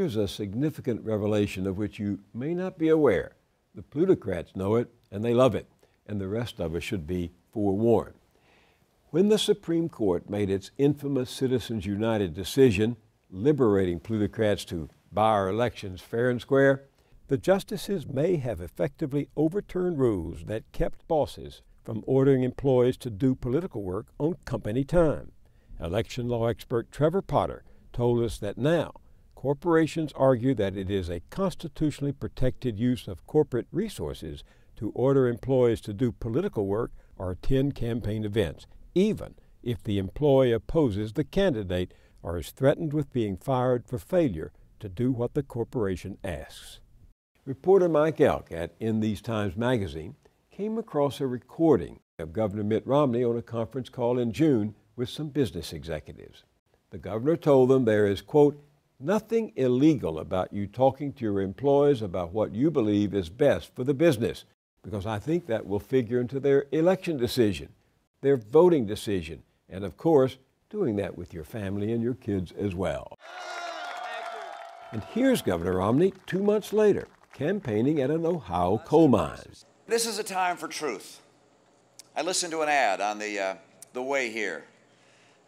here's a significant revelation of which you may not be aware. The plutocrats know it, and they love it, and the rest of us should be forewarned. When the Supreme Court made its infamous Citizens United decision liberating plutocrats to buy our elections fair and square, the justices may have effectively overturned rules that kept bosses from ordering employees to do political work on company time. Election law expert Trevor Potter told us that now corporations argue that it is a constitutionally protected use of corporate resources to order employees to do political work or attend campaign events, even if the employee opposes the candidate or is threatened with being fired for failure to do what the corporation asks. Reporter Mike Elk at In These Times magazine came across a recording of Governor Mitt Romney on a conference call in June with some business executives. The governor told them there is, quote, nothing illegal about you talking to your employees about what you believe is best for the business, because I think that will figure into their election decision, their voting decision, and of course, doing that with your family and your kids as well. And here's Governor Romney 2 months later, campaigning at an Ohio coal mine. This is a time for truth. I listened to an ad on the way here.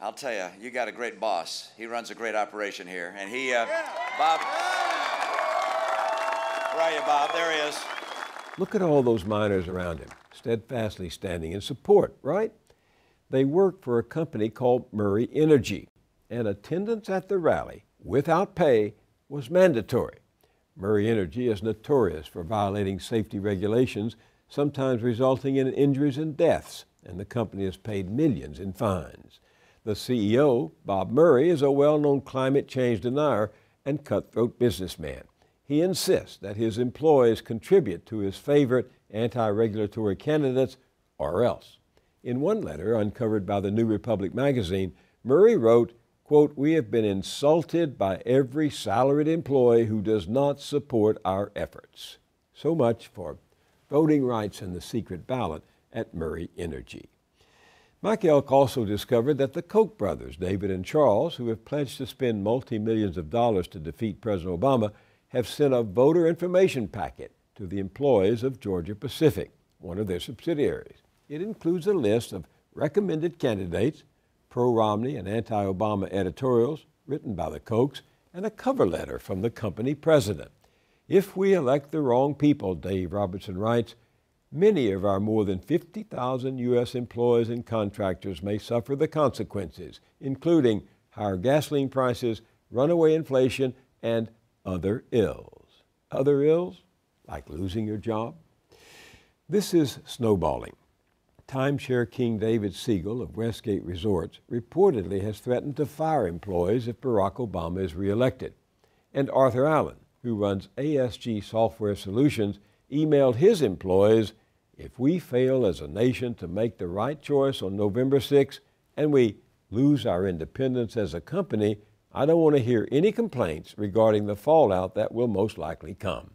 I'll tell you, you got a great boss. He runs a great operation here. And he, Bob, where are you, Bob? There he is. Look at all those miners around him, steadfastly standing in support, right? They work for a company called Murray Energy, and attendance at the rally, without pay, was mandatory. Murray Energy is notorious for violating safety regulations, sometimes resulting in injuries and deaths, and the company has paid millions in fines. The CEO, Bob Murray, is a well-known climate change denier and cutthroat businessman. He insists that his employees contribute to his favorite anti-regulatory candidates or else. In one letter uncovered by the New Republic magazine, Murray wrote, quote, we have been insulted by every salaried employee who does not support our efforts. So much for voting rights and the secret ballot at Murray Energy. Mike Elk also discovered that the Koch brothers, David and Charles, who have pledged to spend multi-millions of dollars to defeat President Obama, have sent a voter information packet to the employees of Georgia Pacific, one of their subsidiaries. It includes a list of recommended candidates, pro-Romney and anti-Obama editorials written by the Kochs, and a cover letter from the company president. If we elect the wrong people, Dave Robertson writes, many of our more than 50,000 U.S. employees and contractors may suffer the consequences, including higher gasoline prices, runaway inflation, and other ills. Other ills? Like losing your job? This is snowballing. Timeshare king David Siegel of Westgate Resorts reportedly has threatened to fire employees if Barack Obama is reelected. And Arthur Allen, who runs ASG Software Solutions, emailed his employees, if we fail as a nation to make the right choice on November 6th and we lose our independence as a company, I don't want to hear any complaints regarding the fallout that will most likely come.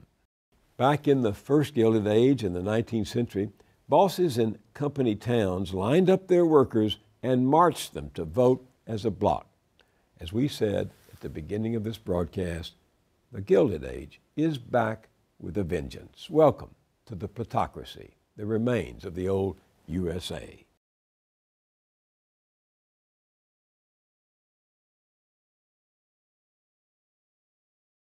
Back in the first Gilded Age in the 19th century, bosses in company towns lined up their workers and marched them to vote as a bloc. As we said at the beginning of this broadcast, the Gilded Age is back with a vengeance. Welcome to the plutocracy, the remains of the old USA.